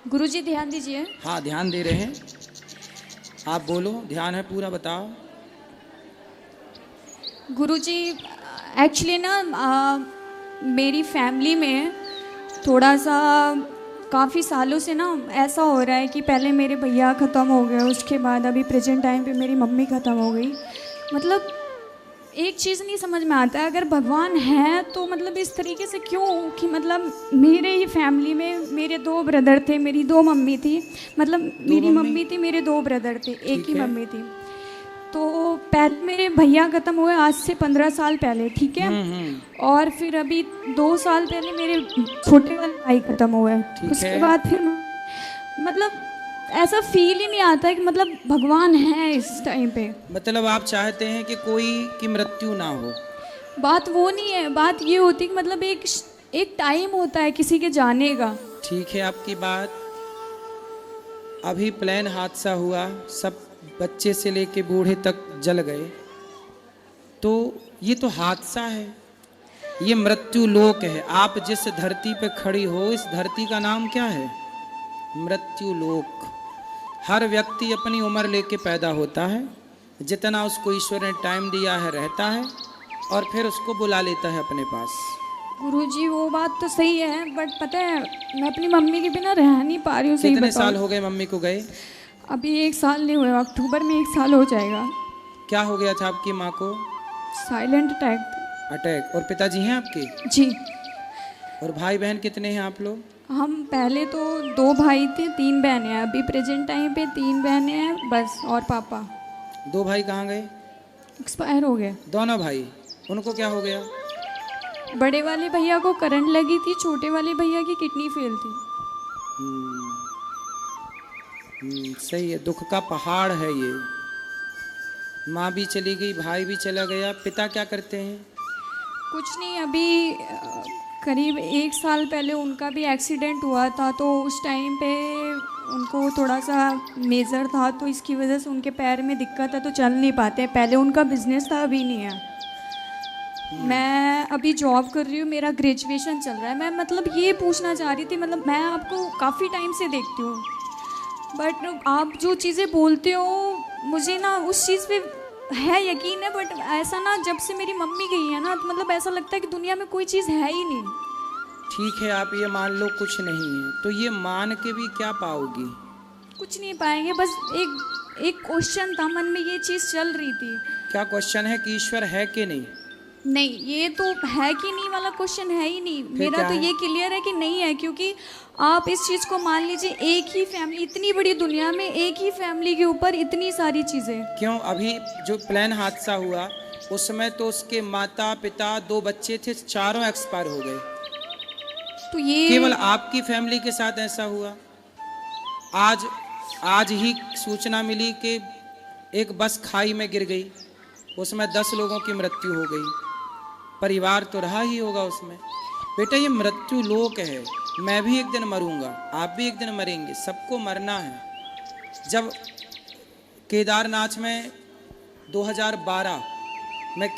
गुरुजी ध्यान दीजिए। हाँ ध्यान दे रहे हैं। आप बोलो, ध्यान है पूरा, बताओ। गुरुजी एक्चुअली ना मेरी फैमिली में थोड़ा सा काफ़ी सालों से ना ऐसा हो रहा है कि पहले मेरे भैया ख़त्म हो गए, उसके बाद अभी प्रेजेंट टाइम पे मेरी मम्मी ख़त्म हो गई। मतलब एक चीज़ नहीं समझ में आता है, अगर भगवान है तो मतलब इस तरीके से क्यों कि मतलब मेरे ही फैमिली में मेरे दो ब्रदर थे, मेरी दो मम्मी थी। मतलब मेरी मम्मी थी, मेरे दो ब्रदर थे, एक ही मम्मी थी। तो पहले मेरे भैया ख़त्म हुए आज से 15 साल पहले, ठीक है। और फिर अभी 2 साल पहले मेरे छोटे वाले भाई ख़त्म हुए। उसके बाद फिर मतलब ऐसा फील ही नहीं आता है कि मतलब भगवान है इस टाइम पे। मतलब आप चाहते हैं कि कोई की मृत्यु ना हो? बात वो नहीं है, बात ये होती है कि मतलब एक टाइम होता है किसी के जाने का। ठीक है आपकी बात। अभी प्लेन हादसा हुआ, सब बच्चे से लेके बूढ़े तक जल गए, तो ये तो हादसा है, ये मृत्यु लोक है। आप जिस धरती पे खड़ी हो, इस धरती का नाम क्या है? मृत्यु लोक। हर व्यक्ति अपनी उम्र लेके पैदा होता है, जितना उसको ईश्वर ने टाइम दिया है रहता है, और फिर उसको बुला लेता है अपने पास। गुरुजी वो बात तो सही है, बट पता है मैं अपनी मम्मी के बिना रह नहीं पा रही हूँ। सही कितने बताओ, साल हो गए मम्मी को गए? अभी 1 साल नहीं हुआ, अक्टूबर में 1 साल हो जाएगा। क्या हो गया था आपकी माँ को? Silent attack. अटैक। और पिताजी हैं आपके? जी। और भाई बहन कितने हैं आप लोग? हम पहले तो 2 भाई थे, 3 बहनें हैं। अभी प्रेजेंट टाइम पे 3 बहनें हैं बस, और पापा। 2 भाई कहाँ गए? एक्सपायर हो गए दोनों भाई? उनको क्या हो गया? बड़े वाले भैया को करंट लगी थी, छोटे वाले भैया की किडनी फेल थी। सही है, दुख का पहाड़ है ये। माँ भी चली गई, भाई भी चला गया। पिता क्या करते हैं? कुछ नहीं, अभी करीब 1 साल पहले उनका भी एक्सीडेंट हुआ था, तो उस टाइम पे उनको थोड़ा सा मेजर था, तो इसकी वजह से उनके पैर में दिक्कत है, तो चल नहीं पाते। पहले उनका बिजनेस था, अभी नहीं है। मैं अभी जॉब कर रही हूँ, मेरा ग्रेजुएशन चल रहा है। मैं मतलब ये पूछना चाह रही थी, मतलब मैं आपको काफ़ी टाइम से देखती हूँ, बट आप जो चीज़ें बोलते हो मुझे ना उस चीज़ पे है यकीन है, बट ऐसा ना जब से मेरी मम्मी गई है ना, तो मतलब ऐसा लगता है कि दुनिया में कोई चीज़ है ही नहीं। ठीक है, आप ये मान लो कुछ नहीं है, तो ये मान के भी क्या पाओगी? कुछ नहीं पाएंगे, बस एक क्वेश्चन था मन में, ये चीज़ चल रही थी। क्या क्वेश्चन है कि ईश्वर है कि नहीं? नहीं, ये तो है कि नहीं वाला क्वेश्चन है ही नहीं। मेरा तो है? ये क्लियर है कि नहीं है, क्योंकि आप इस चीज़ को मान लीजिए, एक ही फैमिली, इतनी बड़ी दुनिया में एक ही फैमिली के ऊपर इतनी सारी चीज़ें। क्यों? अभी जो प्लेन हादसा हुआ उस समय तो उसके माता पिता 2 बच्चे थे, चारों एक्सपायर हो गए। तो ये केवल आपकी फैमिली के साथ ऐसा हुआ? आज ही सूचना मिली कि एक बस खाई में गिर गई, उसमें 10 लोगों की मृत्यु हो गई। परिवार तो रहा ही होगा उसमें। बेटा ये मृत्यु लोक है, मैं भी एक दिन मरूंगा, आप भी एक दिन मरेंगे, सबको मरना है। जब केदारनाथ में 2012 में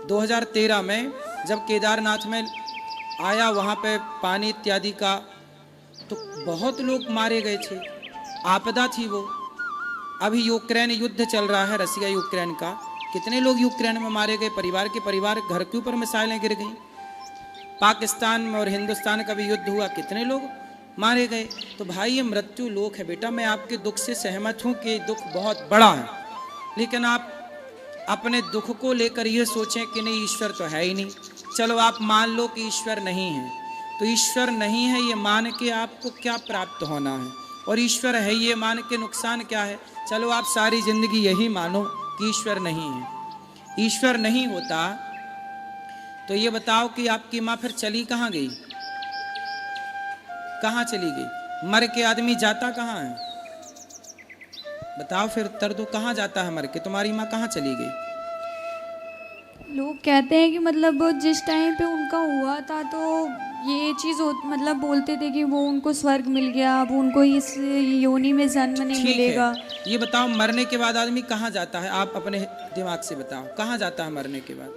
2013 में जब केदारनाथ में आया, वहाँ पे पानी इत्यादि का, तो बहुत लोग मारे गए थे, आपदा थी वो। अभी यूक्रेन युद्ध चल रहा है, रसिया यूक्रेन का, कितने लोग यूक्रेन में मारे गए, परिवार के परिवार, घर के ऊपर मिसाइलें गिर गई। पाकिस्तान में और हिंदुस्तान का भी युद्ध हुआ, कितने लोग मारे गए। तो भाई ये मृत्यु लोक है। बेटा मैं आपके दुख से सहमत हूँ कि दुख बहुत बड़ा है, लेकिन आप अपने दुख को लेकर ये सोचें कि नहीं ईश्वर तो है ही नहीं। चलो आप मान लो कि ईश्वर नहीं है, तो ईश्वर नहीं है ये मान के आपको क्या प्राप्त होना है, और ईश्वर है ये मान के नुकसान क्या है? चलो आप सारी जिंदगी यही मानो कि ईश्वर नहीं है। ईश्वर नहीं होता तो ये बताओ कि आपकी माँ फिर चली कहाँ गई? कहाँ चली गई? मर के आदमी जाता कहाँ है? बताओ फिर, उत्तर दो, कहाँ जाता है मर के? तुम्हारी माँ कहाँ चली गई? लोग कहते हैं कि मतलब जिस टाइम पे उनका हुआ था, तो ये चीज़ मतलब बोलते थे कि वो उनको स्वर्ग मिल गया, अब उनको इस योनि में जन्म नहीं मिलेगा। ये बताओ मरने के बाद आदमी कहाँ जाता है? आप अपने दिमाग से बताओ, कहाँ जाता है मरने के बाद?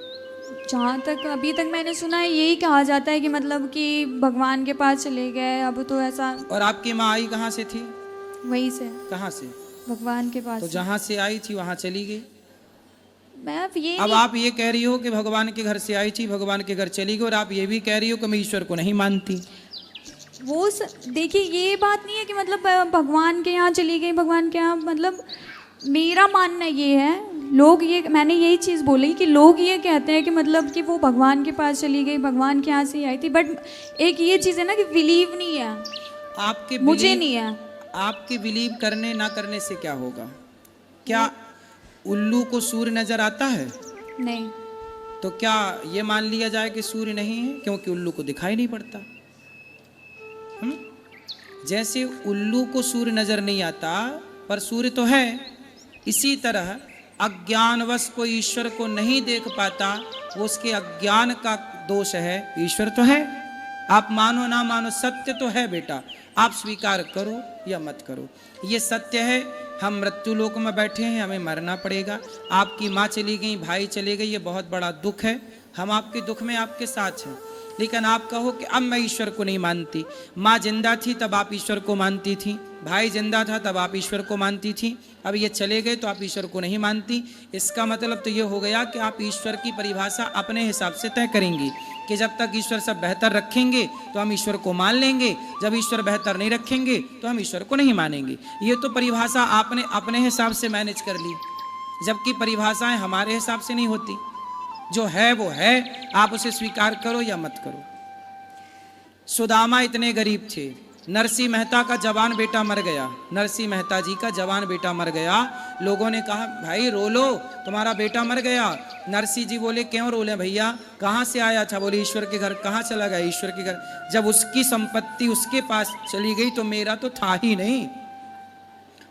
जहाँ तक अभी तक मैंने सुना है यही कहा जाता है कि मतलब कि भगवान के पास चले गए, अब तो ऐसा। और आपकी माँ आई कहाँ से थी? वहीं से, कहाँ से? भगवान के पास तो से। जहाँ से आई थी वहाँ चली गई। मैं अब ये अब नहीं- आप ये कह रही हो कि भगवान के घर से आई थी, भगवान के घर चली गई, और आप ये भी कह रही हो कि मैं ईश्वर को नहीं मानती। देखिए ये बात नहीं है कि मतलब भगवान के यहाँ चली गई, भगवान के यहाँ, मतलब मेरा मानना ये है, लोग ये, मैंने यही चीज़ बोली कि लोग ये कहते हैं कि मतलब कि वो भगवान के पास चली गई, भगवान के यहाँ से ही आई थी, बट एक ये चीज़ है ना कि बिलीव नहीं है, आपके मुझे believe- नहीं है। आपके बिलीव करने ना करने से क्या होगा? क्या उल्लू को सूर्य नजर आता है? नहीं, तो क्या ये मान लिया जाए कि सूर्य नहीं है क्योंकि उल्लू को दिखाई नहीं पड़ता? जैसे उल्लू को सूर्य नजर नहीं आता पर सूर्य तो है, इसी तरह अज्ञानवश कोई ईश्वर को नहीं देख पाता, वो उसके अज्ञान का दोष है, ईश्वर तो है। आप मानो ना मानो, सत्य तो है बेटा, आप स्वीकार करो या मत करो, ये सत्य है। हम मृत्यु लोक में बैठे हैं, हमें मरना पड़ेगा। आपकी माँ चली गई, भाई चले गए, ये बहुत बड़ा दुख है। हम आपके दुख में आपके साथ हैं, लेकिन आप कहो कि अब मैं ईश्वर को नहीं मानती। माँ जिंदा थी तब आप ईश्वर को मानती थी, भाई जिंदा था तब आप ईश्वर को मानती थी, अब ये चले गए तो आप ईश्वर को नहीं मानती। इसका मतलब तो ये हो गया कि आप ईश्वर की परिभाषा अपने हिसाब से तय करेंगी कि जब तक ईश्वर सब बेहतर रखेंगे तो हम ईश्वर को मान लेंगे, जब ईश्वर बेहतर नहीं रखेंगे तो हम ईश्वर को नहीं मानेंगे। ये तो परिभाषा आपने अपने हिसाब से मैनेज कर ली, जबकि परिभाषाएं हमारे हिसाब से नहीं होती। जो है वो है, आप उसे स्वीकार करो या मत करो। सुदामा इतने गरीब थे, नरसिंह मेहता का जवान बेटा मर गया, नरसिंह मेहता जी का जवान बेटा मर गया। लोगों ने कहा भाई रो लो, तुम्हारा बेटा मर गया। नरसिंह जी बोले क्यों रोले भैया, कहाँ से आया था? बोले ईश्वर के घर। कहाँ चला गया? ईश्वर के घर। जब उसकी संपत्ति उसके पास चली गई तो मेरा तो था ही नहीं।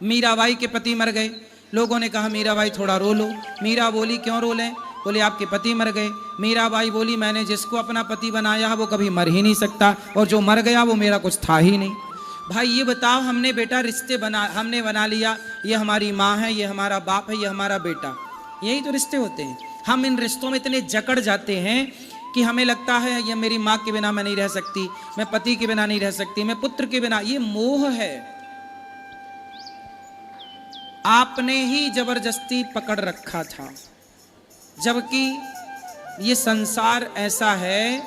मीराबाई के पति मर गए, लोगों ने कहा मीराबाई थोड़ा रो लो। मीरा बोली क्यों रो लें? बोले आपके पति मर गए। मीराबाई बोली मैंने जिसको अपना पति बनाया है वो कभी मर ही नहीं सकता, और जो मर गया वो मेरा कुछ था ही नहीं। भाई ये बताओ, हमने बेटा रिश्ते हमने बना लिया, ये हमारी माँ है, ये हमारा बाप है, ये हमारा बेटा, यही तो रिश्ते होते हैं। हम इन रिश्तों में इतने जकड़ जाते हैं कि हमें लगता है ये मेरी माँ के बिना मैं नहीं रह सकती, मैं पति के बिना नहीं रह सकती, मैं पुत्र के बिना। ये मोह है, आपने ही जबरदस्ती पकड़ रखा था। जबकि ये संसार ऐसा है,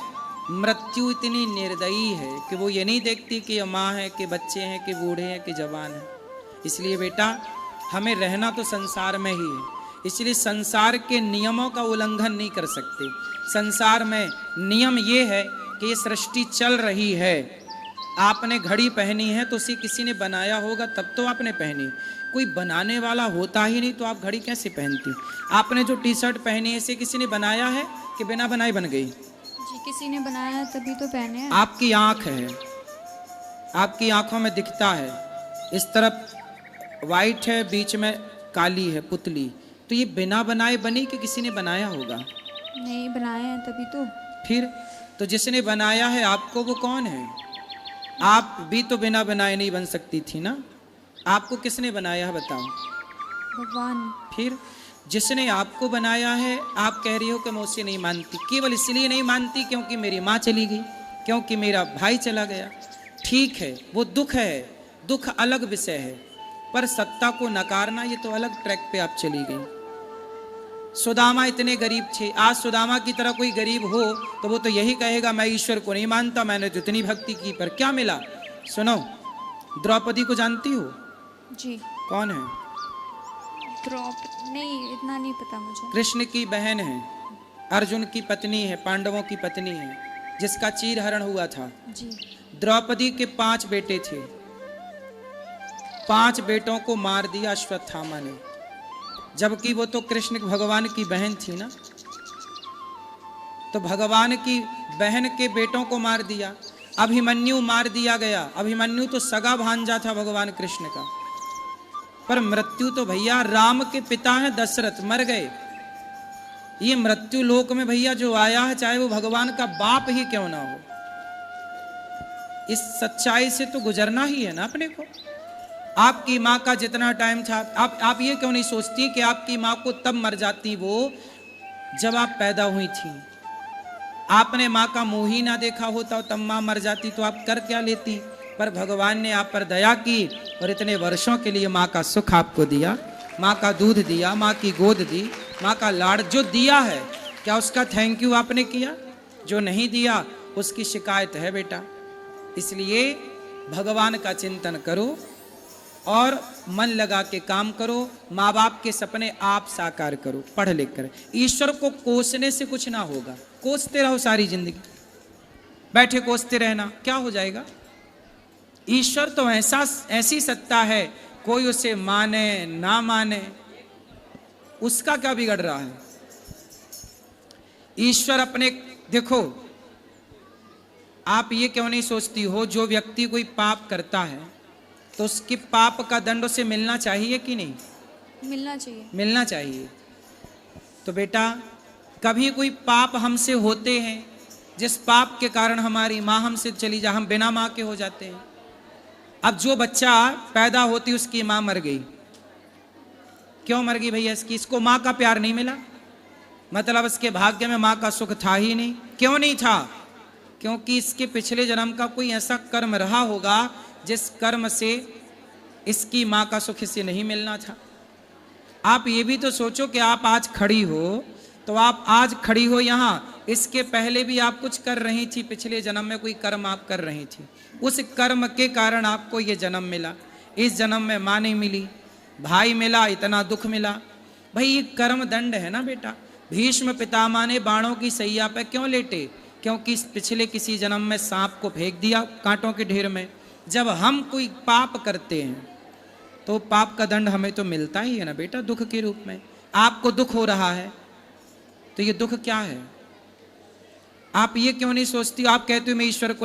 मृत्यु इतनी निर्दयी है कि वो ये नहीं देखती कि ये माँ है कि बच्चे हैं कि बूढ़े हैं कि जवान हैं। इसलिए बेटा हमें रहना तो संसार में ही है, इसलिए संसार के नियमों का उल्लंघन नहीं कर सकते। संसार में नियम ये है कि ये सृष्टि चल रही है, आपने घड़ी पहनी है तो उसे किसी ने बनाया होगा तब तो आपने पहनी, कोई बनाने वाला होता ही नहीं तो आप घड़ी कैसे पहनती? आपने जो टी शर्ट पहनी है इसे किसी ने बनाया है कि बिना बनाए बन गई? जी किसी ने बनाया है तभी तो पहने हैं। आपकी आंख है, आपकी आंखों में दिखता है, इस तरफ वाइट है बीच में काली है पुतली, तो ये बिना बनाए बनी कि किसी ने बनाया होगा? नहीं बनाए हैं तभी तो। फिर तो जिसने बनाया है आपको वो कौन है? आप भी तो बिना बनाए नहीं बन सकती थी ना, आपको किसने बनाया है बताओ? भगवान। फिर जिसने आपको बनाया है, आप कह रही हो कि मैं उसे नहीं मानती, केवल इसलिए नहीं मानती क्योंकि मेरी माँ चली गई, क्योंकि मेरा भाई चला गया। ठीक है वो दुख है, दुख अलग विषय है, पर सत्ता को नकारना ये तो अलग ट्रैक पे आप चली गई। सुदामा इतने गरीब थे, आज सुदामा की तरह कोई गरीब हो तो वो तो यही कहेगा मैं ईश्वर को नहीं मानता, मैंने तो इतनी भक्ति की, पर क्या मिला? सुनो, द्रौपदी को जानती हो? जी। कौन है? द्रौपदी? नहीं इतना नहीं पता मुझे। कृष्ण की बहन है, अर्जुन की पत्नी है, पांडवों की पत्नी है, जिसका चीरहरण हुआ था। जी। द्रौपदी के 5 बेटे थे, 5 बेटों को मार दिया अश्वत्थामा ने, जबकि वो तो कृष्ण भगवान की बहन थी ना, तो भगवान की बहन के बेटों को मार दिया। अभिमन्यु मार दिया गया, अभिमन्यु तो सगा भांजा था भगवान कृष्ण का, पर मृत्यु तो भैया राम के पिता हैं दशरथ, मर गए। ये मृत्यु लोक में भैया जो आया है, चाहे वो भगवान का बाप ही क्यों ना हो, इस सच्चाई से तो गुजरना ही है ना अपने को। आपकी माँ का जितना टाइम था, आप ये क्यों नहीं सोचती कि आपकी माँ को तब मर जाती वो जब आप पैदा हुई थी? आपने माँ का मुंह ही ना देखा होता तब माँ मर जाती तो आप कर क्या लेती। पर भगवान ने आप पर दया की और इतने वर्षों के लिए माँ का सुख आपको दिया, माँ का दूध दिया, माँ की गोद दी, माँ का लाड़ जो दिया है, क्या उसका थैंक यू आपने किया? जो नहीं दिया उसकी शिकायत है बेटा। इसलिए भगवान का चिंतन करो और मन लगा के काम करो। माँ बाप के सपने आप साकार करो पढ़ लिख कर। ईश्वर को कोसने से कुछ ना होगा। कोसते रहो सारी जिंदगी, बैठे कोसते रहना, क्या हो जाएगा? ईश्वर तो ऐसी सत्ता है, कोई उसे माने ना माने उसका क्या बिगड़ रहा है। ईश्वर अपने, देखो आप ये क्यों नहीं सोचती हो, जो व्यक्ति कोई पाप करता है तो उसके पाप का दंड उसे मिलना चाहिए कि नहीं? मिलना चाहिए। मिलना चाहिए। तो बेटा कभी कोई पाप हमसे होते हैं जिस पाप के कारण हमारी माँ हमसे चली जा, हम बिना माँ के हो जाते हैं। अब जो बच्चा पैदा होती उसकी माँ मर गई, क्यों मर गई भैया? इसको माँ का प्यार नहीं मिला, मतलब इसके भाग्य में माँ का सुख था ही नहीं। क्यों नहीं था? क्योंकि इसके पिछले जन्म का कोई ऐसा कर्म रहा होगा जिस कर्म से इसकी माँ का सुख इसे नहीं मिलना था। आप ये भी तो सोचो कि आप आज खड़ी हो, तो आप आज खड़ी हो यहाँ, इसके पहले भी आप कुछ कर रही थी, पिछले जन्म में कोई कर्म आप कर रही थी, उस कर्म के कारण आपको ये जन्म मिला। इस जन्म में माँ नहीं मिली, भाई मिला, इतना दुख मिला। भाई ये कर्म दंड है ना बेटा। भीष्म पितामह ने बाणों की सैया पे क्यों लेटे? क्योंकि पिछले किसी जन्म में सांप को फेंक दिया कांटों के ढेर में। जब हम कोई पाप करते हैं तो पाप का दंड हमें तो मिलता ही है ना बेटा, दुख के रूप में। आपको दुख हो रहा है तो ये दुख क्या है? आप ये क्यों नहीं सोचती? आप कहते हो मैं ईश्वर को